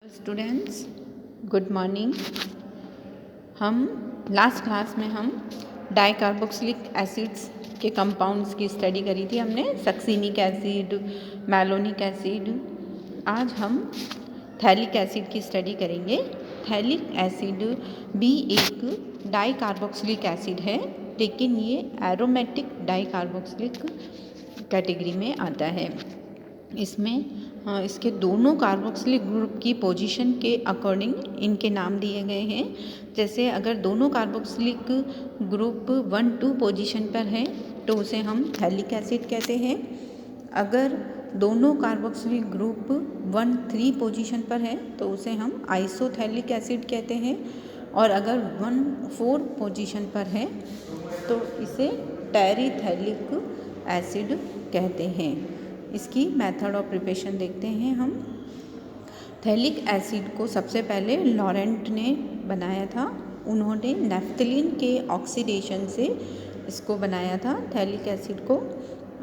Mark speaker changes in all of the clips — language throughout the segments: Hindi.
Speaker 1: Students, good morning. हम लास्ट क्लास में हम डाइकार्बोक्सिलिक एसिड्स के कंपाउंड्स की स्टडी करी थी हमने, सक्सिनिक एसिड, मैलोनिक एसिड। आज हम थैलिक एसिड की स्टडी करेंगे। थैलिक एसिड भी एक डाइकार्बोक्सिलिक एसिड है, लेकिन ये एरोमेटिक डाइकार्बोक्सिलिक कैटेगरी में आता है। इसमें इसके दोनों कार्बोक्सिलिक ग्रुप की पोजीशन के अकॉर्डिंग इनके नाम दिए गए हैं। जैसे अगर दोनों कार्बोक्सिलिक ग्रुप 1-2 पोजीशन पर है तो उसे हम थैलिक एसिड कहते हैं। अगर दोनों कार्बोक्सिलिक ग्रुप 1-3 पोजीशन पर है तो उसे हम आइसोथैलिक एसिड कहते हैं, और अगर 1-4 पोजीशन पर है तो इसे टेरिथैलिक एसिड कहते हैं। इसकी मेथड ऑफ प्रिपरेशन देखते हैं हम। थैलिक एसिड को सबसे पहले लॉरेंट ने बनाया था। उन्होंने नेफ्थलीन के ऑक्सीडेशन से इसको बनाया था, थैलिक एसिड को।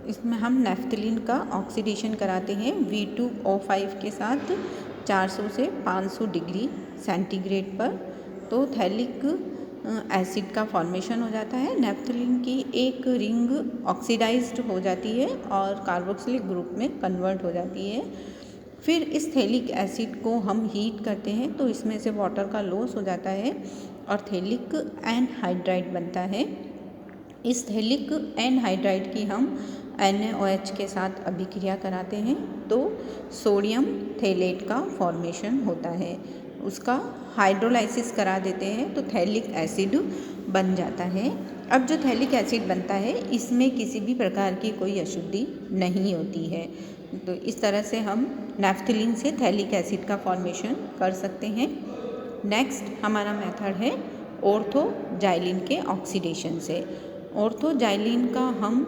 Speaker 1: इसमें हम नेफ्थलीन का ऑक्सीडेशन कराते हैं V2O5 के साथ 400 से 500 डिग्री सेंटीग्रेड पर, तो थैलिक एसिड का फॉर्मेशन हो जाता है। नेफ्थलीन की एक रिंग ऑक्सीडाइज्ड हो जाती है और कार्बोक्सिलिक ग्रुप में कन्वर्ट हो जाती है। फिर इस थैलिक एसिड को हम हीट करते हैं तो इसमें से वाटर का लॉस हो जाता है और थैलिक एनहाइड्राइड बनता है। इस थैलिक एनहाइड्राइड की हम NaOH के साथ अभिक्रिया कराते हैं तो सोडियम थैलेट का फॉर्मेशन होता है। उसका हाइड्रोलाइसिस करा देते हैं तो थैलिक एसिड बन जाता है। अब जो थैलिक एसिड बनता है इसमें किसी भी प्रकार की कोई अशुद्धि नहीं होती है, तो इस तरह से हम नेफ्थलीन से थैलिक एसिड का फॉर्मेशन कर सकते हैं। नेक्स्ट हमारा मेथड है ऑर्थोजाइलिन के ऑक्सीडेशन से। ऑर्थोजाइलिन का हम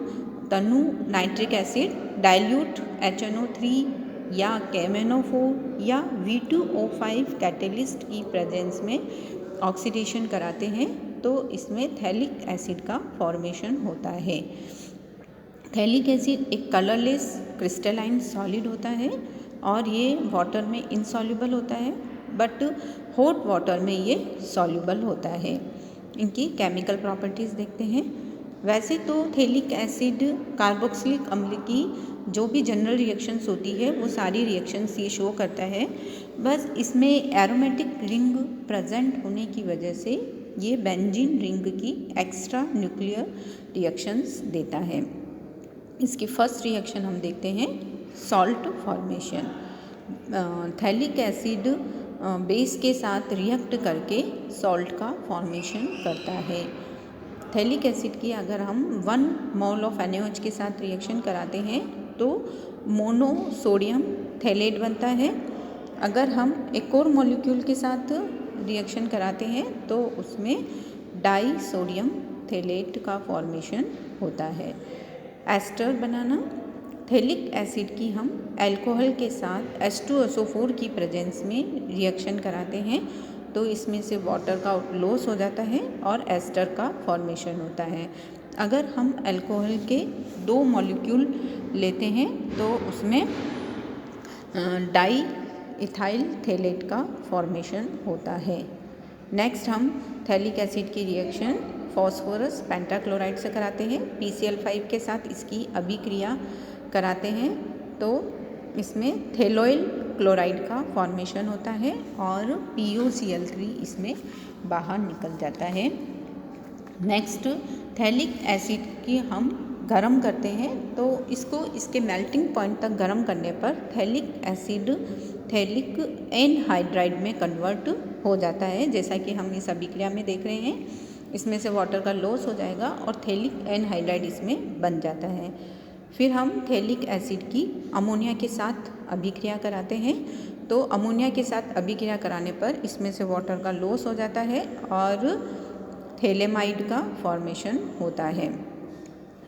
Speaker 1: तनु नाइट्रिक एसिड, डाइल्यूट HNO3 या KMNO4 या V2O5 कैटेलिस्ट की प्रेजेंस में ऑक्सीडेशन कराते हैं तो इसमें थैलिक एसिड का फॉर्मेशन होता है। थैलिक एसिड एक कलरलेस क्रिस्टलाइन सॉलिड होता है और ये वाटर में इनसॉल्युबल होता है, बट हॉट वाटर में ये सॉल्युबल होता है। इनकी केमिकल प्रॉपर्टीज़ देखते हैं। वैसे तो थैलिक एसिड कार्बोक्सिलिक अम्ल की जो भी जनरल रिएक्शंस होती है वो सारी रिएक्शंस ये शो करता है, बस इसमें एरोमेटिक रिंग प्रेजेंट होने की वजह से ये बेंजीन रिंग की एक्स्ट्रा न्यूक्लियर रिएक्शंस देता है। इसकी फर्स्ट रिएक्शन हम देखते हैं, salt formation. Phthalic acid base के साथ रिएक्ट करके सॉल्ट का फॉर्मेशन करता है। थैलिक एसिड की अगर हम 1 मोल ऑफ NaOH के साथ रिएक्शन कराते हैं तो मोनोसोडियम थैलेट बनता है। अगर हम एक और मॉलिक्यूल के साथ रिएक्शन कराते हैं तो उसमें डाई सोडियम थैलेट का फॉर्मेशन होता है। एस्टर बनाना, थैलिक एसिड की हम अल्कोहल के साथ H2SO4 की प्रेजेंस में रिएक्शन कराते हैं तो इसमें से वाटर का लॉस हो जाता है और एस्टर का फॉर्मेशन होता है। अगर हम अल्कोहल के 2 मॉलिक्यूल लेते हैं तो उसमें डाई इथाइल थैलेट का फॉर्मेशन होता है। नेक्स्ट हम थैलिक एसिड की रिएक्शन फॉस्फोरस पेंटाक्लोराइड से कराते हैं। PCl5 के साथ इसकी अभिक्रिया कराते हैं तो इसमें थेलोइल क्लोराइड का फॉर्मेशन होता है और PuCl3 इसमें बाहर निकल जाता है। नेक्स्ट थैलिक एसिड की हम गरम करते हैं तो इसको इसके मेल्टिंग पॉइंट तक गरम करने पर थैलिक एसिड थैलिक एनहाइड्राइड में कन्वर्ट हो जाता है, जैसा कि हम इस अभिक्रिया में देख रहे हैं। इसमें से वाटर का लॉस हो जाएगा और थैलिक एनहाइड्राइड इसमें बन जाता है। फिर हम थैलिक एसिड की अमोनिया के साथ अभिक्रिया कराते हैं तो अमोनिया के साथ अभिक्रिया कराने पर इसमें से वाटर का लॉस हो जाता है और थैलेमाइड का फॉर्मेशन होता है।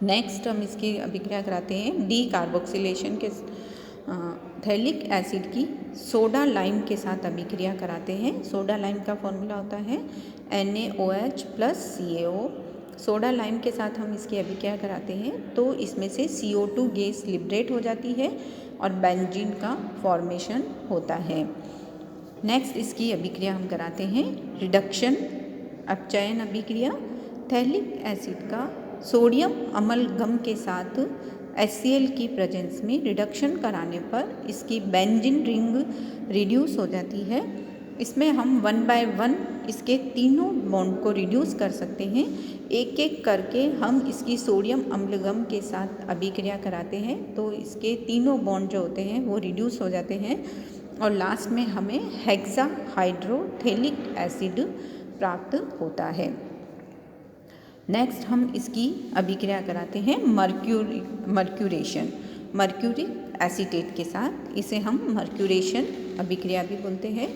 Speaker 1: नेक्स्ट हम इसकी अभिक्रिया कराते हैं डीकार्बोक्सिलेशन के थैलिक एसिड की सोडा लाइम के साथ अभिक्रिया कराते हैं। सोडा लाइम का फॉर्मूला होता है NaOH + CaO। सोडा लाइम के साथ हम इसकी अभिक्रिया कराते हैं तो इसमें से CO2 गैस लिबरेट हो जाती है और बेंजीन का फॉर्मेशन होता है। नेक्स्ट इसकी अभिक्रिया हम कराते हैं रिडक्शन अपचयन अभिक्रिया। थैलिक एसिड का सोडियम अमलगम के साथ HCl की प्रेजेंस में रिडक्शन कराने पर इसकी बेंजीन रिंग रिड्यूस हो जाती है। इसमें हम 1 बाय 1 इसके तीनों बॉन्ड को रिड्यूस कर सकते हैं। एक एक करके हम इसकी सोडियम अम्लगम के साथ अभिक्रिया कराते हैं तो इसके तीनों बॉन्ड जो होते हैं वो रिड्यूस हो जाते हैं और लास्ट में हमें हेक्सा हाइड्रोथैलिक एसिड प्राप्त होता है। नेक्स्ट हम इसकी अभिक्रिया कराते हैं मर्क्यूरेशन मर्क्यूरिक एसीटेट के साथ। इसे हम मर्क्यूरेशन अभिक्रिया भी बोलते हैं।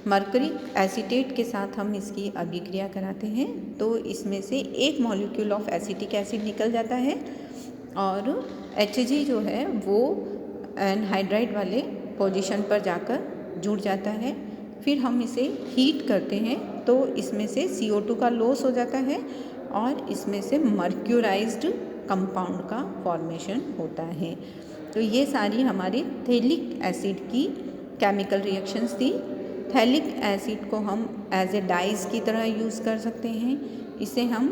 Speaker 1: मर्क्यूरिक एसीटेट के साथ हम इसकी अभिक्रिया कराते हैं तो इसमें से एक मॉलिक्यूल ऑफ एसिटिक एसिड निकल जाता है और Hg जो है वो एनहाइड्राइड वाले पोजीशन पर जाकर जुड़ जाता है। फिर हम इसे हीट करते हैं तो इसमें से CO2 का लॉस हो जाता है और इसमें से मर्क्यूराइज्ड कंपाउंड का फॉर्मेशन होता है। तो ये सारी हमारी थैलिक एसिड की केमिकल रिएक्शंस थी। थैलिक एसिड को हम एज ए डाइज की तरह यूज़ कर सकते हैं। इसे हम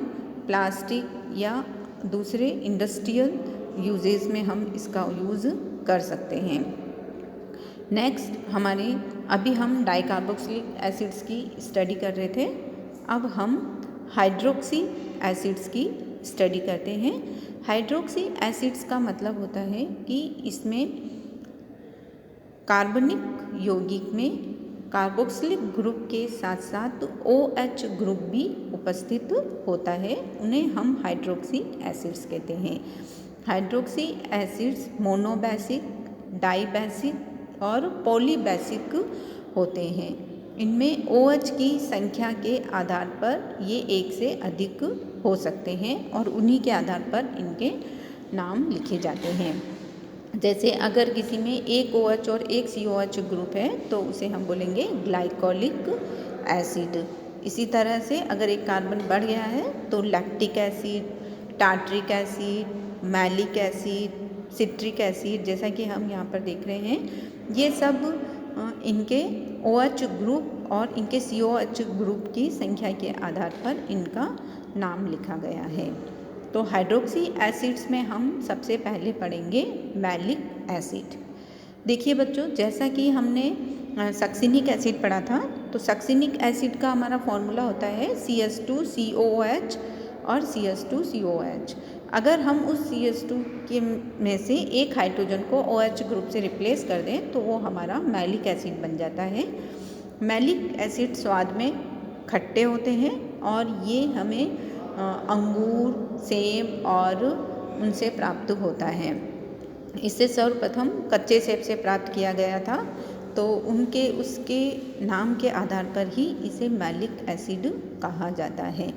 Speaker 1: प्लास्टिक या दूसरे इंडस्ट्रियल यूजेस में हम इसका यूज़ कर सकते हैं। नेक्स्ट हमारे अभी हम डाइकार्बोक्सिलिक एसिड्स की स्टडी कर रहे थे, अब हम हाइड्रोक्सी एसिड्स की स्टडी करते हैं। हाइड्रोक्सी एसिड्स का मतलब होता है कि इसमें कार्बनिक यौगिक में कार्बोक्सिलिक ग्रुप के साथ साथ OH ग्रुप भी उपस्थित होता है, उन्हें हम हाइड्रोक्सी एसिड्स कहते हैं। हाइड्रोक्सी एसिड्स मोनोबेसिक, डाइबेसिक और पॉलीबेसिक होते हैं। इनमें OH की संख्या के आधार पर ये एक से अधिक हो सकते हैं और उन्हीं के आधार पर इनके नाम लिखे जाते हैं। जैसे अगर किसी में एक OH और एक COH ग्रुप है तो उसे हम बोलेंगे ग्लाइकोलिक एसिड। इसी तरह से अगर एक कार्बन बढ़ गया है तो lactic acid, tartaric acid, malic acid, citric acid, जैसा कि हम यहाँ पर देख रहे हैं, ये सब इनके OH ग्रुप और इनके COH ग्रुप की संख्या के आधार पर इनका नाम लिखा गया है। तो हाइड्रोक्सी एसिड्स में हम सबसे पहले पढ़ेंगे मैलिक एसिड। देखिए बच्चों, जैसा कि हमने सक्सिनिक एसिड पढ़ा था तो सक्सिनिक एसिड का हमारा फॉर्मूला होता है CH2COOH और CH2COOH। अगर हम उस CH2 के में से एक हाइड्रोजन को OH ग्रुप से रिप्लेस कर दें तो वो हमारा मैलिक एसिड बन जाता है। मैलिक एसिड स्वाद में खट्टे होते हैं और ये हमें अंगूर, सेब और उनसे प्राप्त होता है। इसे सर्वप्रथम कच्चे सेब से प्राप्त किया गया था तो उसके नाम के आधार पर ही इसे मैलिक एसिड कहा जाता है।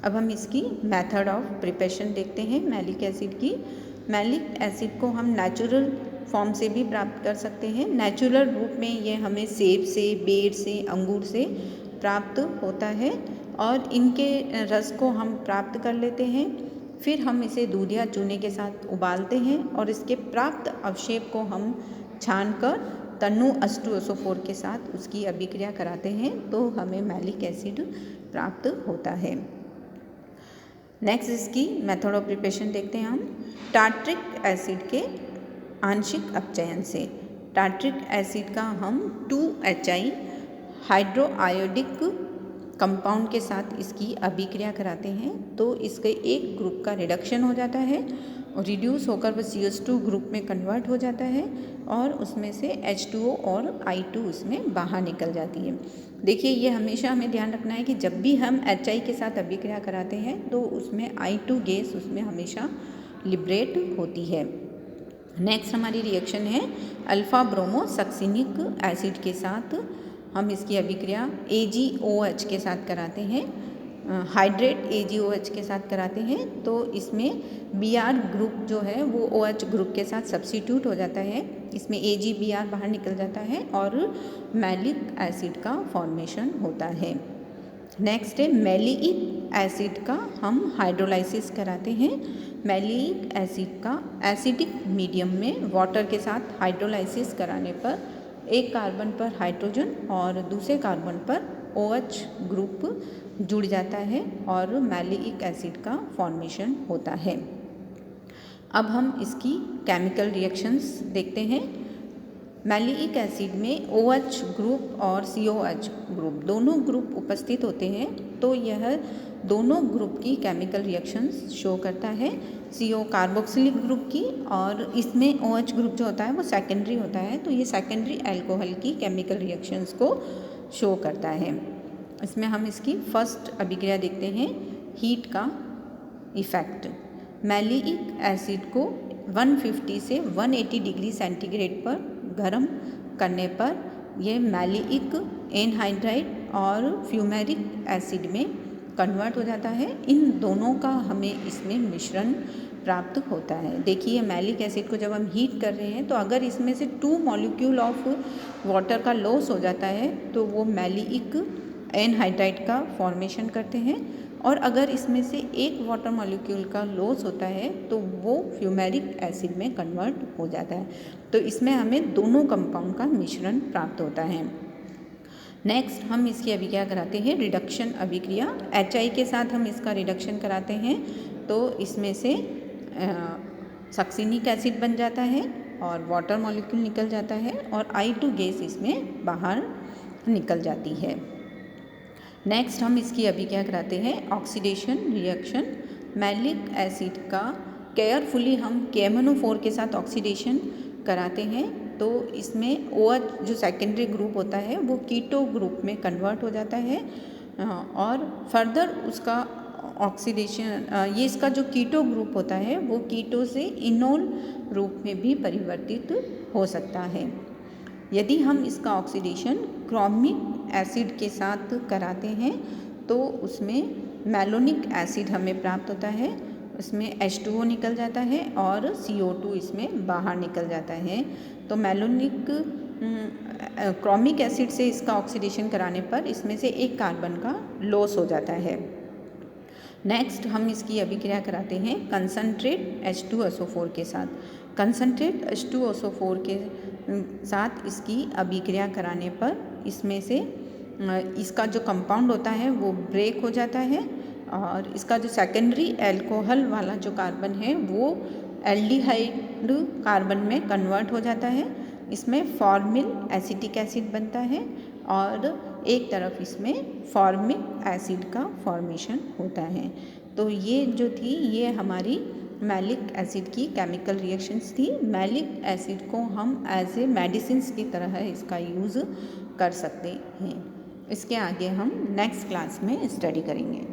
Speaker 1: अब हम इसकी मेथड ऑफ प्रिपरेशन देखते हैं मैलिक एसिड की। मैलिक एसिड को हम नेचुरल फॉर्म से भी प्राप्त कर सकते हैं। नेचुरल रूप में ये हमें सेब से, बेर से, अंगूर से प्राप्त होता है और इनके रस को हम प्राप्त कर लेते हैं। फिर हम इसे दूध या चूने के साथ उबालते हैं और इसके प्राप्त अवशेप को हम छानकर तनु H2SO4 के साथ उसकी अभिक्रिया कराते हैं तो हमें मैलिक एसिड प्राप्त होता है। नेक्स्ट इसकी मेथड ऑफ प्रिपरेशन देखते हैं हम टार्ट्रिक एसिड के आंशिक अपचयन से। टार्ट्रिक एसिड का हम 2HI हाइड्रोआयोडिक कंपाउंड के साथ इसकी अभिक्रिया कराते हैं तो इसके एक ग्रुप का रिडक्शन हो जाता है और रिड्यूस होकर वह CH2 ग्रुप में कन्वर्ट हो जाता है और उसमें से H2O और I2 उसमें बाहर निकल जाती है। देखिए, ये हमेशा हमें ध्यान रखना है कि जब भी हम HI के साथ अभिक्रिया कराते हैं तो उसमें I2 गैस उसमें हमेशा लिबरेट होती है। नेक्स्ट हमारी रिएक्शन है अल्फा ब्रोमो सक्सिनिक एसिड के साथ। हम इसकी अभिक्रिया AgOH के साथ कराते हैं, हाइड्रेट AgOH के साथ कराते हैं तो इसमें Br ग्रुप जो है वो OH ग्रुप के साथ सब्स्टिट्यूट हो जाता है। इसमें AgBr बाहर निकल जाता है और मैलिक एसिड का फॉर्मेशन होता है। नेक्स्ट है मैलिक एसिड का हम हाइड्रोलाइसिस कराते हैं। मैलिक एसिड का एसिडिक मीडियम में वाटर के साथ हाइड्रोलाइसिस कराने पर एक कार्बन पर हाइड्रोजन और दूसरे कार्बन पर OH ग्रुप जुड़ जाता है और मैलिक एसिड का फॉर्मेशन होता है। अब हम इसकी केमिकल रिएक्शंस देखते हैं। मैलिक एसिड में OH ग्रुप और COH ग्रुप दोनों ग्रुप उपस्थित होते हैं, तो यह दोनों ग्रुप की केमिकल रिएक्शंस शो करता है। CO कार्बोक्सिलिक ग्रुप की, और इसमें OH ग्रुप जो होता है वो सेकेंडरी होता है, तो ये सेकेंडरी अल्कोहल की केमिकल रिएक्शंस को शो करता है। इसमें हम इसकी फर्स्ट अभिक्रिया देखते हैं, हीट का इफ़ेक्ट। मैलिक एसिड को 150 से 180 डिग्री सेंटीग्रेड पर गर्म करने पर यह मैलिक एनहाइड्राइड और फ्यूमेरिक एसिड में कन्वर्ट हो जाता है। इन दोनों का हमें इसमें मिश्रण प्राप्त होता है। देखिए, मैलिक एसिड को जब हम हीट कर रहे हैं तो अगर इसमें से 2 मॉलिक्यूल ऑफ वाटर का लॉस हो जाता है तो वो मैलिक एनहाइड्राइड का फॉर्मेशन करते हैं, और अगर इसमें से एक वाटर मॉलिक्यूल का लॉस होता है तो वो फ्यूमेरिक एसिड में कन्वर्ट हो जाता है। तो इसमें हमें दोनों कंपाउंड का मिश्रण प्राप्त होता है। नेक्स्ट हम इसकी अभिक्रिया कराते हैं, रिडक्शन अभिक्रिया। HI के साथ हम इसका रिडक्शन कराते हैं तो इसमें से सक्सिनिक एसिड बन जाता है और वाटर मॉलिक्यूल निकल जाता है और I2 गैस इसमें बाहर निकल जाती है। नेक्स्ट हम इसकी अभिक्रिया कराते हैं, ऑक्सीडेशन रिएक्शन। मैलिक एसिड का केयरफुली हम KMnO4 के साथ ऑक्सीडेशन कराते हैं तो इसमें OH जो सेकेंडरी ग्रुप होता है वो कीटो ग्रुप में कन्वर्ट हो जाता है, और फर्दर उसका ऑक्सीडेशन ये इसका जो कीटो ग्रुप होता है वो कीटो से इनोल रूप में भी परिवर्तित हो सकता है। यदि हम इसका ऑक्सीडेशन क्रोमिक एसिड के साथ कराते हैं तो उसमें मैलोनिक एसिड हमें प्राप्त होता है, उसमें H2O निकल जाता है और CO2 इसमें बाहर निकल जाता है। तो मैलोनिक क्रोमिक एसिड से इसका ऑक्सीडेशन कराने पर इसमें से एक कार्बन का लॉस हो जाता है। नेक्स्ट हम इसकी अभिक्रिया कराते हैं कंसनट्रेट H2SO4 के साथ। कंसनट्रेट H2SO4 के साथ इसकी अभिक्रिया कराने पर इसमें से इसका जो कंपाउंड होता है वो ब्रेक हो जाता है और इसका जो सेकेंडरी अल्कोहल वाला जो कार्बन है वो एल्डिहाइड कार्बन में कन्वर्ट हो जाता है। इसमें फॉर्मिल एसिटिक एसिड बनता है और एक तरफ इसमें फॉर्मिक एसिड का फॉर्मेशन होता है। तो ये जो थी ये हमारी मैलिक एसिड की केमिकल रिएक्शंस थी। मैलिक एसिड को हम एज ए मेडिसिन्स की तरह इसका यूज़ कर सकते हैं। इसके आगे हम नेक्स्ट क्लास में स्टडी करेंगे।